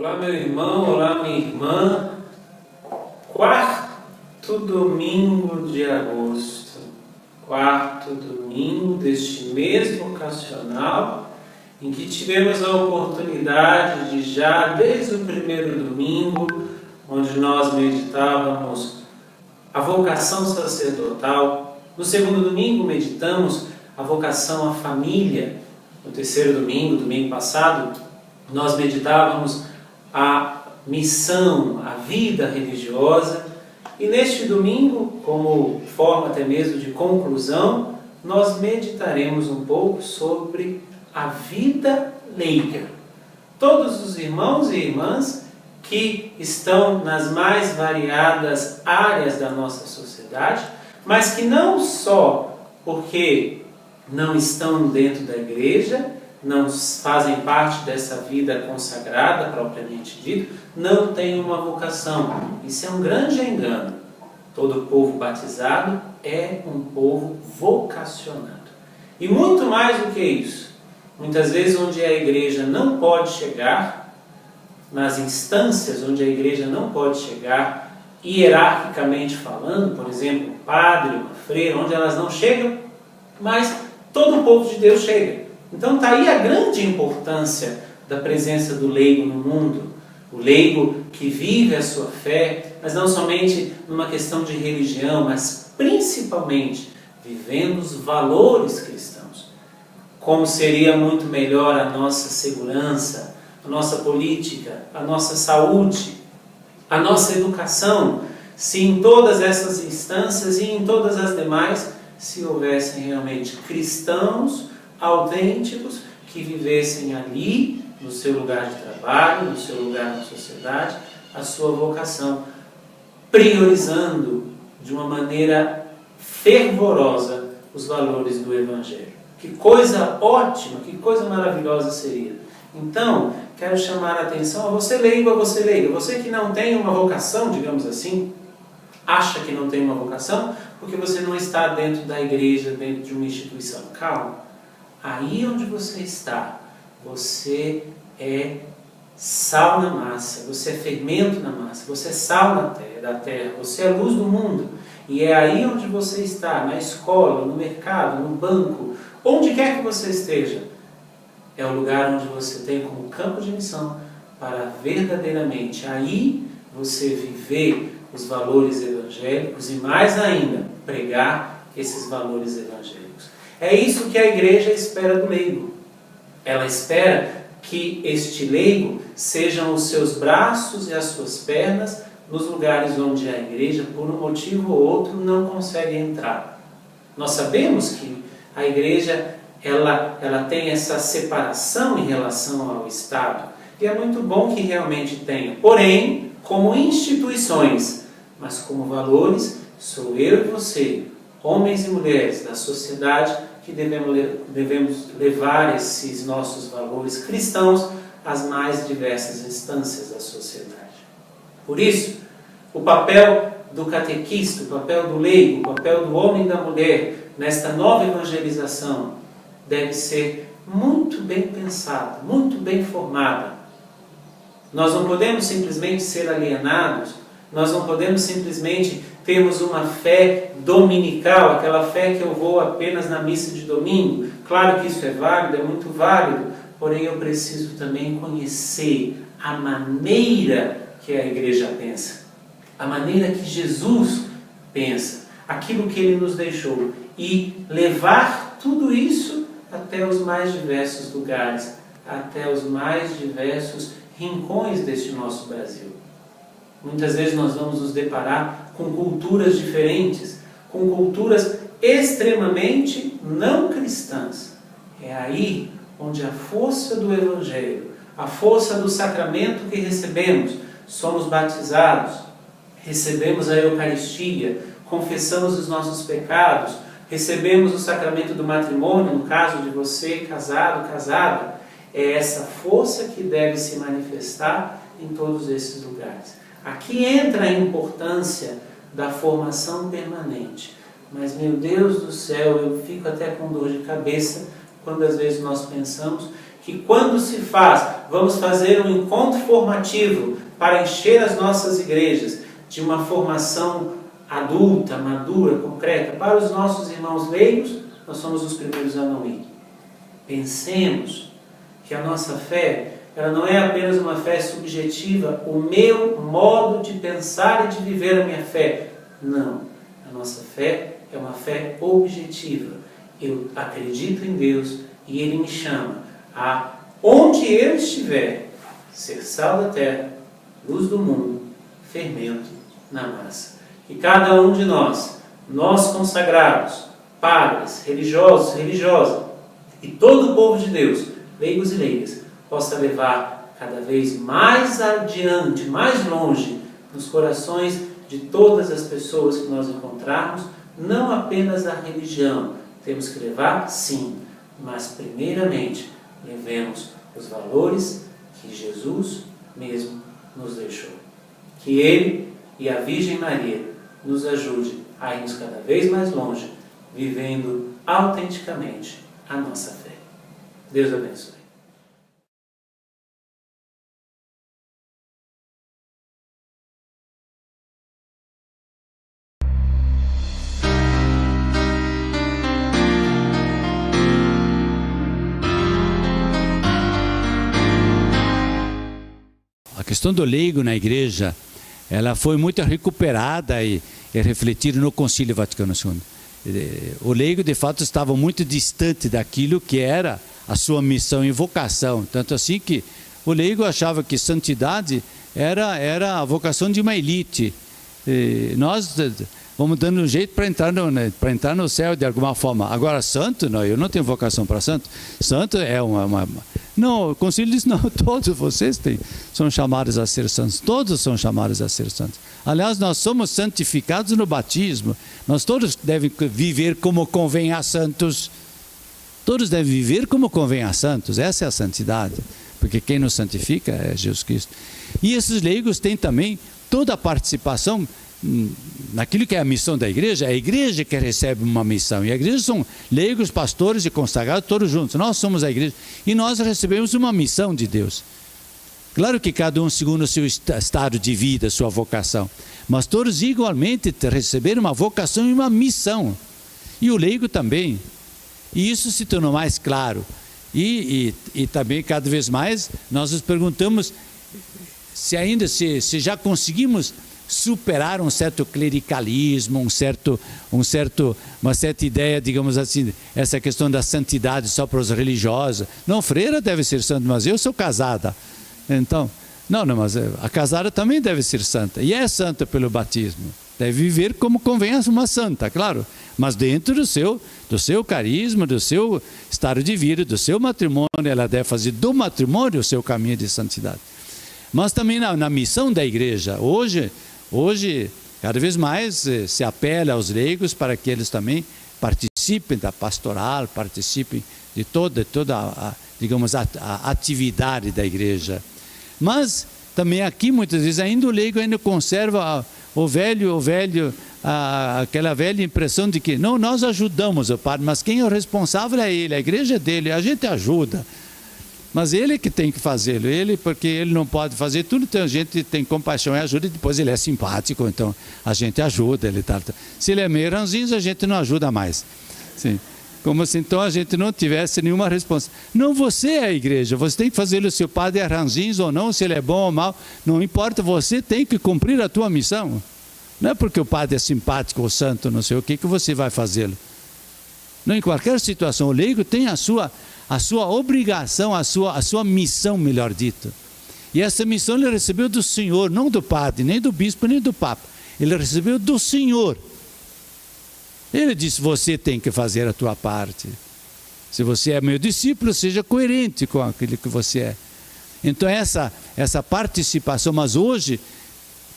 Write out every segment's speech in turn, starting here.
Olá, meu irmão, olá, minha irmã. Quarto domingo de agosto, quarto domingo deste mês vocacional, em que tivemos a oportunidade de já desde o primeiro domingo, onde nós meditávamos a vocação sacerdotal. No segundo domingo meditamos a vocação à família. No terceiro domingo, domingo passado, nós meditávamos a missão, a vida religiosa. E neste domingo, como forma até mesmo de conclusão, nós meditaremos um pouco sobre a vida leiga. Todos os irmãos e irmãs que estão nas mais variadas áreas da nossa sociedade, mas que não só porque não estão dentro da igreja, não fazem parte dessa vida consagrada, propriamente dito, não têm uma vocação. Isso é um grande engano. Todo povo batizado é um povo vocacionado. E muito mais do que isso, muitas vezes onde a igreja não pode chegar, nas instâncias onde a igreja não pode chegar, hierarquicamente falando, por exemplo, um padre, uma freira, onde elas não chegam, mas todo o povo de Deus chega. Então está aí a grande importância da presença do leigo no mundo. O leigo que vive a sua fé, mas não somente numa questão de religião, mas principalmente vivendo os valores cristãos. Como seria muito melhor a nossa segurança, a nossa política, a nossa saúde, a nossa educação, se em todas essas instâncias e em todas as demais, se houvessem realmente cristãos autênticos que vivessem ali, no seu lugar de trabalho, no seu lugar na sociedade, a sua vocação, priorizando de uma maneira fervorosa os valores do Evangelho. Que coisa ótima, que coisa maravilhosa seria. Então, quero chamar a atenção a você leigo, você que não tem uma vocação, digamos assim, acha que não tem uma vocação, porque você não está dentro da igreja, dentro de uma instituição. Calma. Aí onde você está, você é sal na massa, você é fermento na massa, você é sal da terra, você é luz do mundo. E é aí onde você está, na escola, no mercado, no banco, onde quer que você esteja. É o lugar onde você tem como campo de missão para verdadeiramente aí você viver os valores evangélicos e mais ainda, pregar esses valores evangélicos. É isso que a igreja espera do leigo. Ela espera que este leigo sejam os seus braços e as suas pernas nos lugares onde a igreja, por um motivo ou outro, não consegue entrar. Nós sabemos que a igreja ela tem essa separação em relação ao Estado. E é muito bom que realmente tenha. Porém, como instituições, mas como valores, sou eu e você, homens e mulheres da sociedade, que devemos levar esses nossos valores cristãos às mais diversas instâncias da sociedade. Por isso, o papel do catequista, o papel do leigo, o papel do homem e da mulher nesta nova evangelização deve ser muito bem pensado, muito bem formado. Nós não podemos simplesmente ser alienados, nós não podemos simplesmente termos uma fé dominical, aquela fé que eu vou apenas na missa de domingo. Claro que isso é válido, é muito válido, porém eu preciso também conhecer a maneira que a igreja pensa, a maneira que Jesus pensa, aquilo que Ele nos deixou, e levar tudo isso até os mais diversos lugares, até os mais diversos rincões deste nosso Brasil. Muitas vezes nós vamos nos deparar com culturas diferentes, com culturas extremamente não cristãs. É aí onde a força do Evangelho, a força do sacramento que recebemos, somos batizados, recebemos a Eucaristia, confessamos os nossos pecados, recebemos o sacramento do matrimônio, no caso de você casado, casada. É essa força que deve se manifestar em todos esses lugares. Aqui entra a importância da formação permanente. Mas, meu Deus do céu, eu fico até com dor de cabeça quando às vezes nós pensamos que quando se faz, vamos fazer um encontro formativo para encher as nossas igrejas de uma formação adulta, madura, concreta, para os nossos irmãos leigos, nós somos os primeiros a não ir. Pensemos que a nossa fé, ela não é apenas uma fé subjetiva, o meu modo de pensar e de viver a minha fé. Não, a nossa fé é uma fé objetiva. Eu acredito em Deus e Ele me chama a, onde eu estiver, ser sal da terra, luz do mundo, fermento na massa. Que cada um de nós consagrados, padres, religiosos, religiosas, e todo o povo de Deus, leigos e leigas, possa levar cada vez mais adiante, mais longe, nos corações de todas as pessoas que nós encontrarmos, não apenas a religião. Temos que levar, sim, mas primeiramente levemos os valores que Jesus mesmo nos deixou. Que Ele e a Virgem Maria nos ajude a irmos cada vez mais longe, vivendo autenticamente a nossa fé. Deus abençoe. A questão do leigo na igreja, ela foi muito recuperada e refletida no Concílio Vaticano II. O leigo, de fato, estava muito distante daquilo que era a sua missão e vocação. Tanto assim que o leigo achava que santidade era a vocação de uma elite. E nós vamos dando um jeito para entrar no céu de alguma forma. Agora, santo, não, eu não tenho vocação para santo. Santo é Não, o concílio diz, não, todos vocês são chamados a ser santos. Todos são chamados a ser santos. Aliás, nós somos santificados no batismo. Nós todos devem viver como convém a santos. Todos devem viver como convém a santos. Essa é a santidade. Porque quem nos santifica é Jesus Cristo. E esses leigos têm também toda a participação naquilo que é a missão da igreja. É a igreja que recebe uma missão, e a igreja são leigos, pastores e consagrados todos juntos. Nós somos a igreja e nós recebemos uma missão de Deus. Claro que cada um segundo o seu estado de vida, sua vocação, mas todos igualmente receberam uma vocação e uma missão, e o leigo também. E isso se tornou mais claro, e também cada vez mais nós nos perguntamos se já conseguimos superar um certo clericalismo, uma certa ideia, digamos assim, essa questão da santidade só para os religiosos. Não, freira deve ser santa, mas eu sou casada. Então, não, mas a casada também deve ser santa, e é santa pelo batismo. Deve viver como convém a uma santa, claro, mas dentro do seu carisma, do seu estado de vida, do seu matrimônio, ela deve fazer do matrimônio o seu caminho de santidade. Mas também na missão da igreja, hoje, cada vez mais se apela aos leigos para que eles também participem da pastoral, participem de toda digamos, a atividade da igreja. Mas também aqui, muitas vezes, ainda o leigo ainda conserva aquela velha impressão de que, não, nós ajudamos o padre, mas quem é o responsável é ele, a igreja é dele, a gente ajuda. Mas ele que tem que fazê-lo, porque ele não pode fazer tudo, então a gente tem compaixão e ajuda, e depois ele é simpático, então a gente ajuda. Se ele é meio ranzinho, a gente não ajuda mais. Sim. Como se então a gente não tivesse nenhuma responsabilidade. Não, você é a igreja, você tem que fazer o seu padre é ranzinho ou não, se ele é bom ou mal, não importa, você tem que cumprir a tua missão. Não é porque o padre é simpático ou santo, não sei o que você vai fazê-lo. Não, em qualquer situação, o leigo tem a sua obrigação, a sua missão, melhor dito. E essa missão ele recebeu do Senhor, não do padre, nem do bispo, nem do papa. Ele recebeu do Senhor. Ele disse, você tem que fazer a tua parte. Se você é meu discípulo, seja coerente com aquilo que você é. Então essa participação, mas hoje,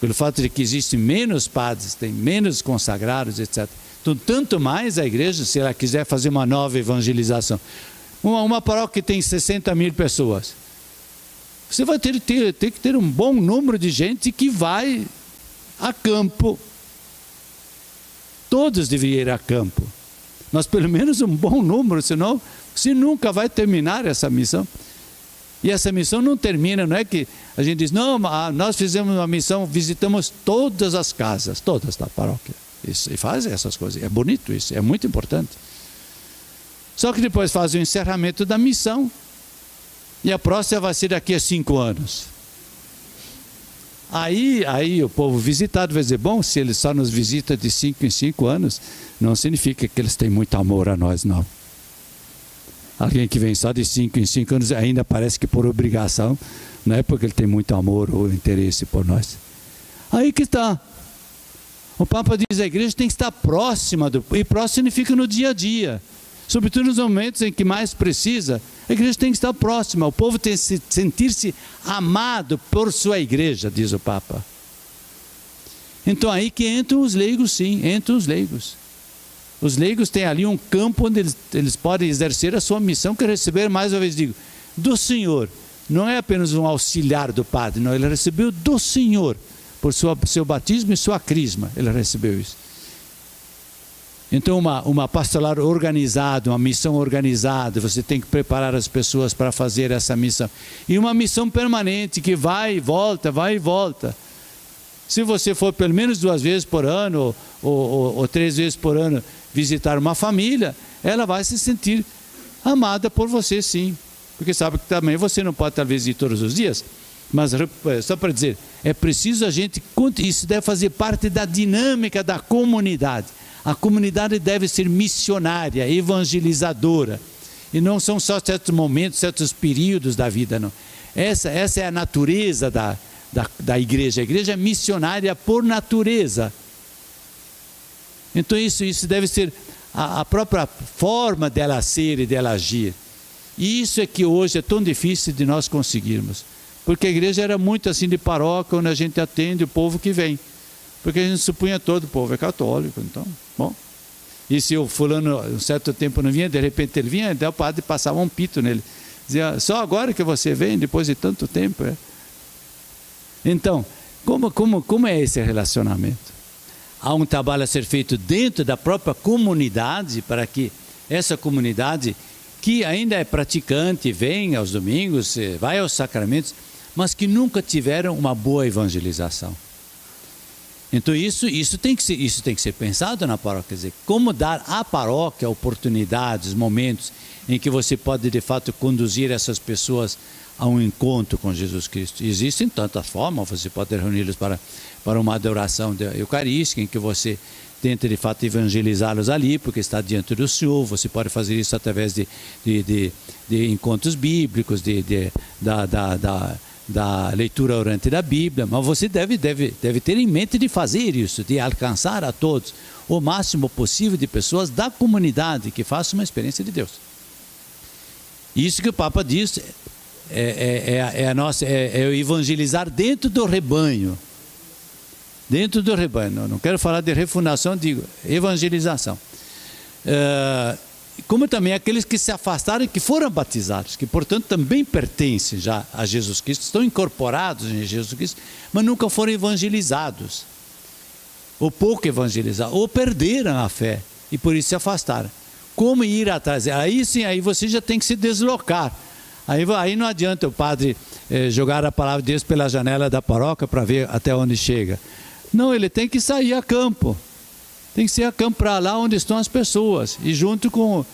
pelo fato de que existem menos padres, tem menos consagrados, etc. Então, tanto mais a igreja, se ela quiser fazer uma nova evangelização. Uma paróquia que tem 60 mil pessoas. Você vai ter que ter um bom número de gente que vai a campo. Todos deveriam ir a campo. Mas pelo menos um bom número, senão você nunca vai terminar essa missão. E essa missão não termina, não é que a gente diz, não, nós fizemos uma missão, visitamos todas as casas, todas da paróquia. Isso, e fazem essas coisas, é bonito isso, é muito importante. Só que depois faz o encerramento da missão, e a próxima vai ser daqui a 5 anos. Aí o povo visitado vai dizer, bom, se eles só nos visitam de 5 em 5 anos, não significa que eles têm muito amor a nós, não. Alguém que vem só de 5 em 5 anos, ainda parece que por obrigação, não é porque ele tem muito amor ou interesse por nós. Aí que está. O Papa diz, a igreja tem que estar próxima, e próximo significa no dia a dia. Sobretudo nos momentos em que mais precisa, a igreja tem que estar próxima. O povo tem que sentir-se amado por sua igreja, diz o Papa. Então aí que entram os leigos, sim, entram os leigos. Os leigos têm ali um campo onde eles podem exercer a sua missão, que é receber, mais uma vez digo, do Senhor. Não é apenas um auxiliar do padre, não, ele recebeu do Senhor, por seu batismo e sua crisma, ele recebeu isso. Então uma pastoral organizada, uma missão organizada, você tem que preparar as pessoas para fazer essa missão. E uma missão permanente, que vai e volta, vai e volta. Se você for pelo menos 2 vezes por ano, ou 3 vezes por ano, visitar uma família, ela vai se sentir amada por você, sim. Porque sabe que também você não pode talvez ir todos os dias, mas só para dizer, é preciso a gente, isso deve fazer parte da dinâmica da comunidade. A comunidade deve ser missionária, evangelizadora, e não são só certos momentos, certos períodos da vida, não. Essa é a natureza da igreja. A igreja é missionária por natureza. Então isso deve ser a própria forma dela ser e dela agir. E isso é que hoje é tão difícil de nós conseguirmos. Porque a igreja era muito assim de paróquia, onde a gente atende o povo que vem. Porque a gente supunha todo o povo é católico, então, bom. E se o fulano um certo tempo não vinha, de repente ele vinha, então o padre passava um pito nele. Dizia, só agora que você vem, depois de tanto tempo. Então, como é esse relacionamento? Há um trabalho a ser feito dentro da própria comunidade, para que essa comunidade, que ainda é praticante, vem aos domingos, vai aos sacramentos, mas que nunca tiveram uma boa evangelização. Então isso tem que ser pensado na paróquia, quer dizer, como dar à paróquia oportunidades, momentos em que você pode de fato conduzir essas pessoas a um encontro com Jesus Cristo. Existem tantas formas, você pode reuni-los para uma adoração eucarística, em que você tenta de fato evangelizá-los ali, porque está diante do Senhor. Você pode fazer isso através de encontros bíblicos, da leitura orante da Bíblia, mas você deve ter em mente de fazer isso, de alcançar a todos o máximo possível de pessoas da comunidade que façam uma experiência de Deus. Isso que o Papa diz é o evangelizar dentro do rebanho. Dentro do rebanho. Não quero falar de refundação, digo evangelização. Como também aqueles que se afastaram e que foram batizados, que portanto também pertencem já a Jesus Cristo, estão incorporados em Jesus Cristo, mas nunca foram evangelizados, ou pouco evangelizados, ou perderam a fé e por isso se afastaram. Como ir atrás? Aí sim, aí você já tem que se deslocar. Aí não adianta o padre jogar a palavra de Deus pela janela da paróquia para ver até onde chega. Não, ele tem que sair a campo. Tem que ser a campo para lá onde estão as pessoas. E junto com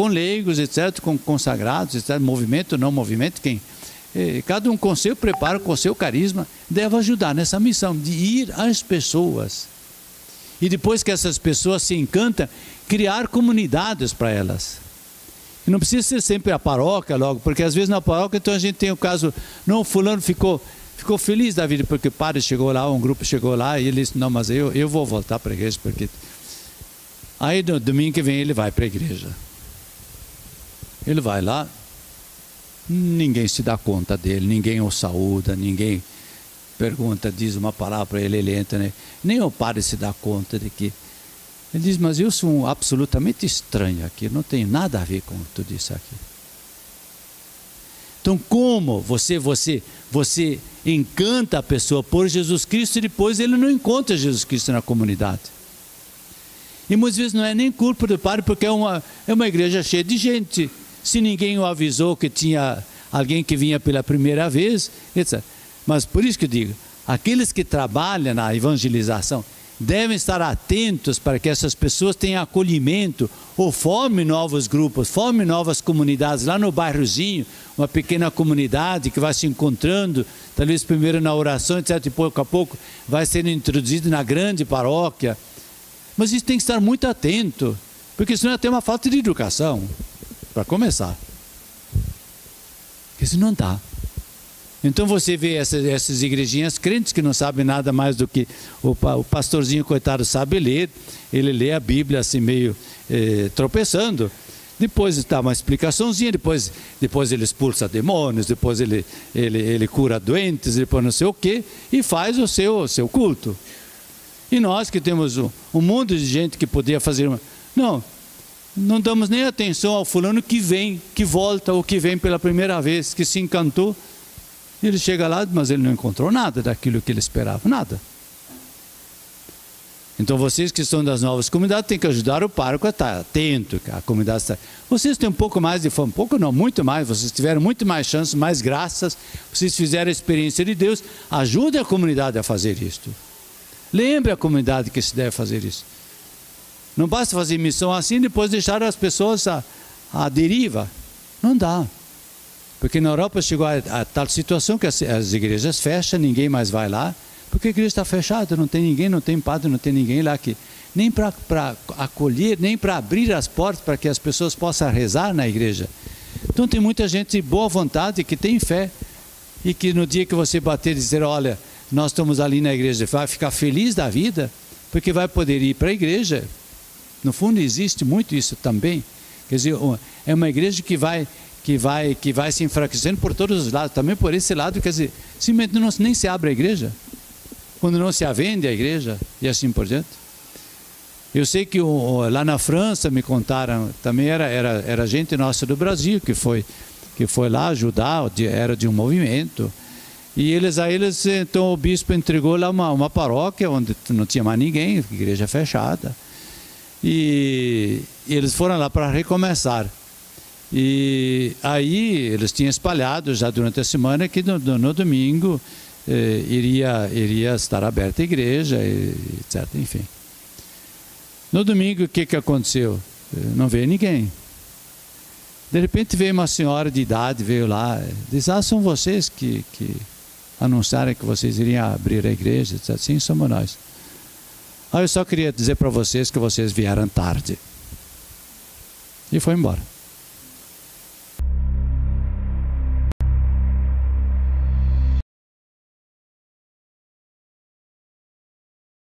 leigos, etc., com consagrados, etc., movimento, não movimento, cada um com seu preparo, com seu carisma, deve ajudar nessa missão de ir às pessoas. E depois que essas pessoas se encantam, criar comunidades para elas. E não precisa ser sempre a paróquia logo, porque às vezes na paróquia então a gente tem o caso, não, fulano ficou feliz da vida porque o padre chegou lá, um grupo chegou lá e ele disse, não, mas eu vou voltar para a igreja, porque... Aí no domingo que vem ele vai para a igreja. Ele vai lá, ninguém se dá conta dele, ninguém o saúda, ninguém pergunta, diz uma palavra para ele entra, né? Nem o padre se dá conta de que... Ele diz, mas eu sou absolutamente estranho aqui, não tenho nada a ver com tudo isso aqui. Então como você encanta a pessoa por Jesus Cristo e depois ele não encontra Jesus Cristo na comunidade? E muitas vezes não é nem culpa do padre, porque é uma igreja cheia de gente. Se ninguém o avisou que tinha alguém que vinha pela primeira vez, etc. Mas por isso que eu digo, aqueles que trabalham na evangelização devem estar atentos para que essas pessoas tenham acolhimento ou formem novos grupos, formem novas comunidades. Lá no bairrozinho, uma pequena comunidade que vai se encontrando, talvez primeiro na oração, etc. E pouco a pouco vai sendo introduzido na grande paróquia. Mas isso tem que estar muito atento, porque senão tem uma falta de educação, para começar. Porque isso não dá. Então você vê essas igrejinhas crentes que não sabem nada mais do que o pastorzinho coitado sabe ler, ele lê a Bíblia assim meio tropeçando, depois dá uma explicaçãozinha, depois ele expulsa demônios, depois ele cura doentes, depois não sei o que, e faz o seu culto. E nós que temos um mundo de gente que podia fazer não damos nem atenção ao fulano que vem, que volta ou que vem pela primeira vez, que se encantou. Ele chega lá, mas ele não encontrou nada daquilo que ele esperava, nada. Então vocês que são das novas comunidades têm que ajudar o pároco a estar atento, a comunidade está. Vocês têm um pouco mais de fama, pouco não, muito mais, vocês tiveram muito mais chances, mais graças, vocês fizeram a experiência de Deus, ajude a comunidade a fazer isto. Lembre a comunidade que se deve fazer isso. Não basta fazer missão assim e depois deixar as pessoas à deriva. Não dá. Porque na Europa chegou a tal situação que as igrejas fecham, ninguém mais vai lá, porque a igreja está fechada, não tem ninguém, não tem padre, não tem ninguém lá que nem para acolher, nem para abrir as portas para que as pessoas possam rezar na igreja. Então tem muita gente de boa vontade que tem fé e que no dia que você bater e dizer, olha, nós estamos ali na igreja, vai ficar feliz da vida, porque vai poder ir para a igreja. No fundo existe muito isso também. Quer dizer, é uma igreja que vai se enfraquecendo por todos os lados, também por esse lado, quer dizer, simplesmente nem se abre a igreja, quando não se vende a igreja, e assim por diante. Eu sei que lá na França, me contaram, também era gente nossa do Brasil, que foi lá ajudar, era de um movimento, e então o bispo entregou lá uma paróquia, onde não tinha mais ninguém, igreja fechada, e eles foram lá para recomeçar. E aí eles tinham espalhado já durante a semana que no domingo iria estar aberta a igreja, etc. Enfim. No domingo o que aconteceu? Não veio ninguém. De repente veio uma senhora de idade, veio lá, disse, são vocês que anunciaram que vocês iriam abrir a igreja, etc. Sim, somos nós. Eu só queria dizer para vocês que vocês vieram tarde. E foi embora.